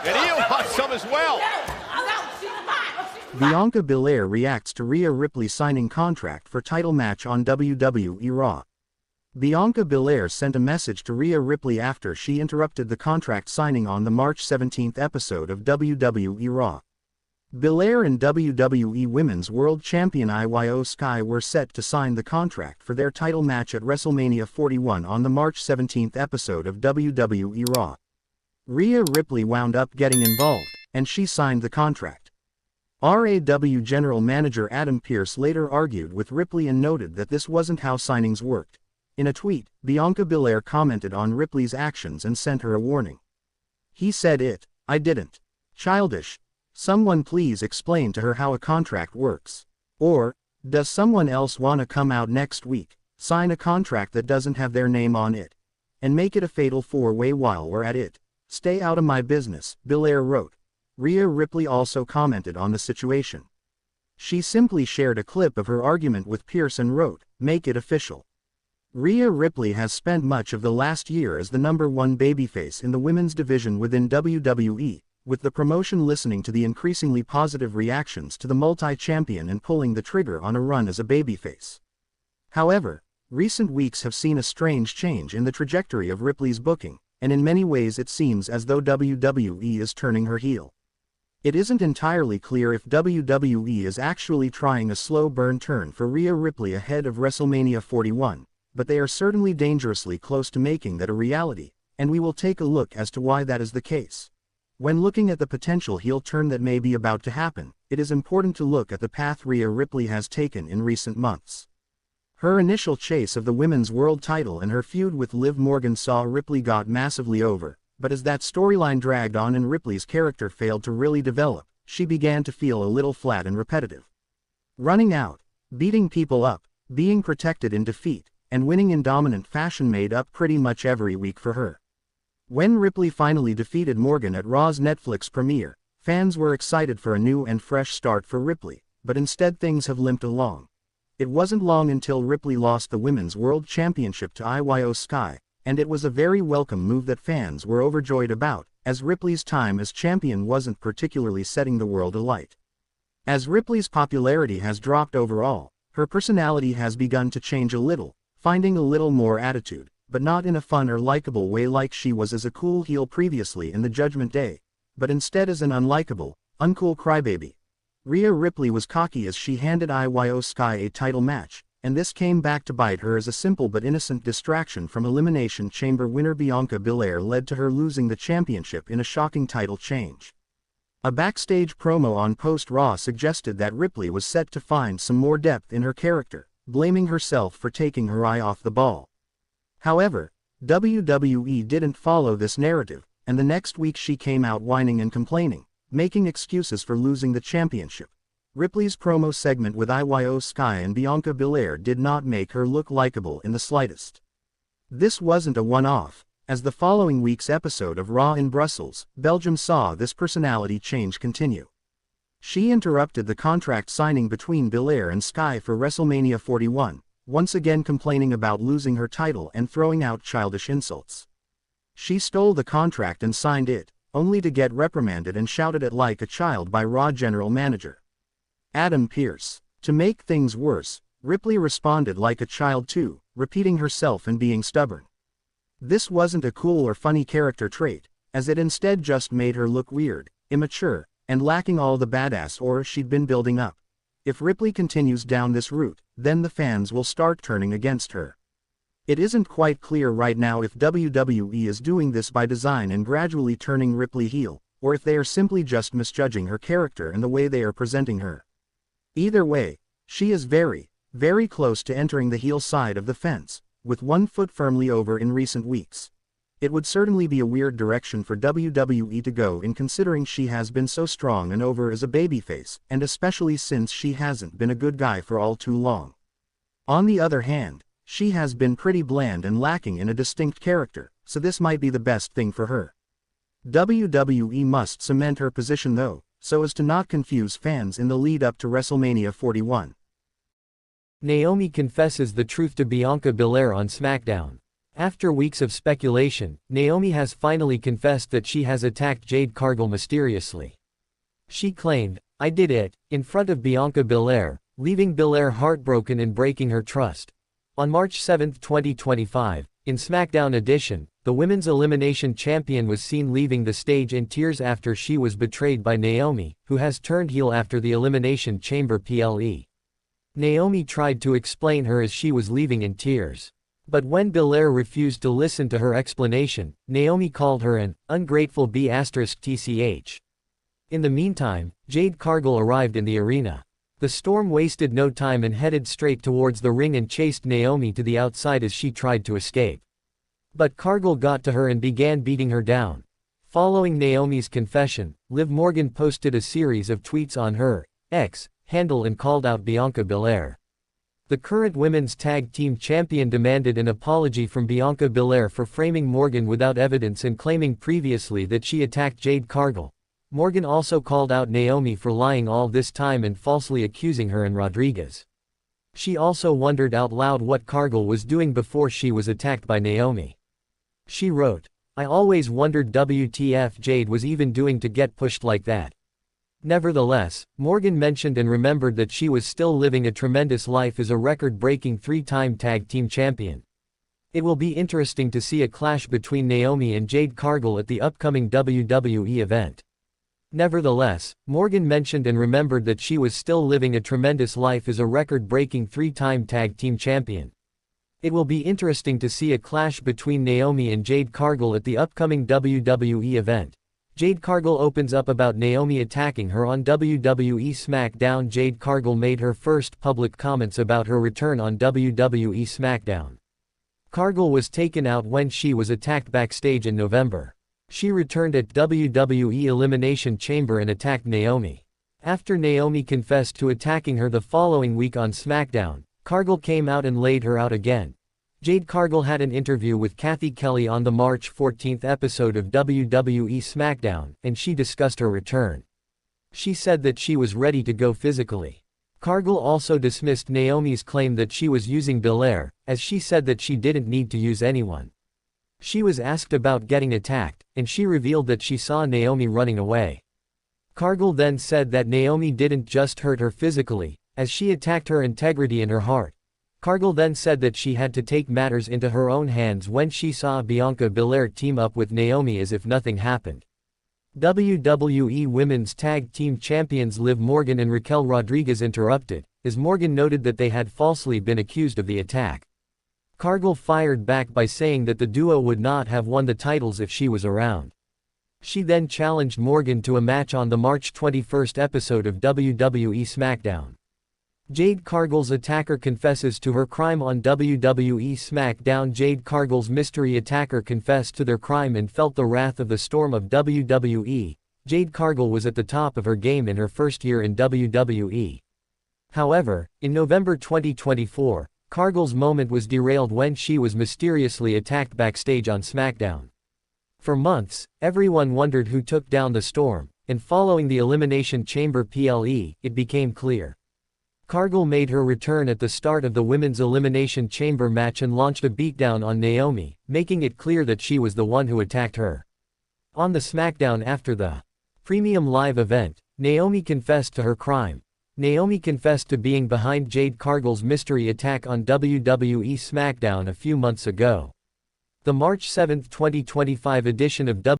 And he wants some as well. Bianca Belair reacts to Rhea Ripley signing contract for title match on WWE RAW. Bianca Belair sent a message to Rhea Ripley after she interrupted the contract signing on the March 17 episode of WWE RAW. Belair and WWE Women's World Champion Io Sky were set to sign the contract for their title match at WrestleMania 41 on the March 17 episode of WWE RAW. Rhea Ripley wound up getting involved, and she signed the contract. RAW General Manager Adam Pearce later argued with Ripley and noted that this wasn't how signings worked. In a tweet, Bianca Belair commented on Ripley's actions and sent her a warning. He said I didn't. Childish. Someone please explain to her how a contract works. Or, does someone else wanna come out next week, sign a contract that doesn't have their name on it, and make it a fatal four-way while we're at it? Stay out of my business, Belair wrote. Rhea Ripley also commented on the situation. She simply shared a clip of her argument with Pearce and wrote, "Make it official." Rhea Ripley has spent much of the last year as the #1 babyface in the women's division within WWE, with the promotion listening to the increasingly positive reactions to the multi-champion and pulling the trigger on a run as a babyface. However, recent weeks have seen a strange change in the trajectory of Ripley's booking, and in many ways it seems as though WWE is turning her heel. It isn't entirely clear if WWE is actually trying a slow burn turn for Rhea Ripley ahead of WrestleMania 41, but they are certainly dangerously close to making that a reality, and we will take a look as to why that is the case. When looking at the potential heel turn that may be about to happen, it is important to look at the path Rhea Ripley has taken in recent months. Her initial chase of the women's world title and her feud with Liv Morgan saw Ripley got massively over, but as that storyline dragged on and Ripley's character failed to really develop, she began to feel a little flat and repetitive. Running out, beating people up, being protected in defeat, and winning in dominant fashion made up pretty much every week for her. When Ripley finally defeated Morgan at Raw's Netflix premiere, fans were excited for a new and fresh start for Ripley, but instead things have limped along. It wasn't long until Ripley lost the Women's World Championship to Io Sky, and it was a very welcome move that fans were overjoyed about, as Ripley's time as champion wasn't particularly setting the world alight. As Ripley's popularity has dropped overall, her personality has begun to change a little, finding a little more attitude, but not in a fun or likable way like she was as a cool heel previously in the Judgment Day, but instead as an unlikable, uncool crybaby. Rhea Ripley was cocky as she handed Io Sky a title match, and this came back to bite her as a simple but innocent distraction from Elimination Chamber winner Bianca Belair led to her losing the championship in a shocking title change. A backstage promo on post-Raw suggested that Ripley was set to find some more depth in her character, blaming herself for taking her eye off the ball. However, WWE didn't follow this narrative, and the next week she came out whining and complaining, making excuses for losing the championship. Ripley's promo segment with Io Sky and Bianca Belair did not make her look likable in the slightest. This wasn't a one-off, as the following week's episode of Raw in Brussels, Belgium saw this personality change continue. She interrupted the contract signing between Belair and Sky for WrestleMania 41, once again complaining about losing her title and throwing out childish insults. She stole the contract and signed it, only to get reprimanded and shouted at like a child by Raw General Manager Adam Pearce. To make things worse, Ripley responded like a child too, repeating herself and being stubborn. This wasn't a cool or funny character trait, as it instead just made her look weird, immature, and lacking all the badass aura she'd been building up. If Ripley continues down this route, then the fans will start turning against her. It isn't quite clear right now if WWE is doing this by design and gradually turning Ripley heel, or if they are simply just misjudging her character and the way they are presenting her. Either way, she is very, very close to entering the heel side of the fence, with one foot firmly over in recent weeks. It would certainly be a weird direction for WWE to go in considering she has been so strong and over as a babyface, and especially since she hasn't been a good guy for all too long. On the other hand, she has been pretty bland and lacking in a distinct character, so this might be the best thing for her. WWE must cement her position though, so as to not confuse fans in the lead up to WrestleMania 41. Naomi confesses the truth to Bianca Belair on SmackDown. After weeks of speculation, Naomi has finally confessed that she has attacked Jade Cargill mysteriously. She claimed, "I did it," in front of Bianca Belair, leaving Belair heartbroken and breaking her trust. On March 7, 2025, in SmackDown Edition, the Women's Elimination Champion was seen leaving the stage in tears after she was betrayed by Naomi, who has turned heel after the Elimination Chamber PLE. Naomi tried to explain her as she was leaving in tears. But when Belair refused to listen to her explanation, Naomi called her an ungrateful B***tch. In the meantime, Jade Cargill arrived in the arena. The Storm wasted no time and headed straight towards the ring and chased Naomi to the outside as she tried to escape. But Cargill got to her and began beating her down. Following Naomi's confession, Liv Morgan posted a series of tweets on her X handle and called out Bianca Belair. The current Women's Tag Team Champion demanded an apology from Bianca Belair for framing Morgan without evidence and claiming previously that she attacked Jade Cargill. Morgan also called out Naomi for lying all this time and falsely accusing her and Rodriguez. She also wondered out loud what Cargill was doing before she was attacked by Naomi. She wrote, "I always wondered WTF Jade was even doing to get pushed like that." Nevertheless, Morgan mentioned and remembered that she was still living a tremendous life as a record-breaking 3-time tag team champion. It will be interesting to see a clash between Naomi and Jade Cargill at the upcoming WWE event. Nevertheless, Morgan mentioned and remembered that she was still living a tremendous life as a record-breaking 3-time tag team champion. It will be interesting to see a clash between Naomi and Jade Cargill at the upcoming WWE event. Jade Cargill opens up about Naomi attacking her on WWE SmackDown. Jade Cargill made her first public comments about her return on WWE SmackDown. Cargill was taken out when she was attacked backstage in November. She returned at WWE Elimination Chamber and attacked Naomi. After Naomi confessed to attacking her the following week on SmackDown, Cargill came out and laid her out again. Jade Cargill had an interview with Kathy Kelly on the March 14 episode of WWE SmackDown, and she discussed her return. She said that she was ready to go physically. Cargill also dismissed Naomi's claim that she was using Belair, as she said that she didn't need to use anyone. She was asked about getting attacked, and she revealed that she saw Naomi running away. Cargill then said that Naomi didn't just hurt her physically, as she attacked her integrity and her heart. Cargill then said that she had to take matters into her own hands when she saw Bianca Belair team up with Naomi as if nothing happened. WWE Women's Tag Team Champions Liv Morgan and Raquel Rodriguez interrupted, as Morgan noted that they had falsely been accused of the attack. Cargill fired back by saying that the duo would not have won the titles if she was around. She then challenged Morgan to a match on the March 21 episode of WWE SmackDown. Jade Cargill's attacker confesses to her crime on WWE SmackDown. Jade Cargill's mystery attacker confessed to their crime and felt the wrath of the Storm of WWE. Jade Cargill was at the top of her game in her first year in WWE. However, in November 2024, Cargill's moment was derailed when she was mysteriously attacked backstage on SmackDown. For months, everyone wondered who took down the Storm, and following the Elimination Chamber PLE, it became clear. Cargill made her return at the start of the Women's Elimination Chamber match and launched a beatdown on Naomi, making it clear that she was the one who attacked her. On the SmackDown after the Premium Live event, Naomi confessed to her crime. Naomi confessed to being behind Jade Cargill's mystery attack on WWE SmackDown a few months ago. The March 7, 2025 edition of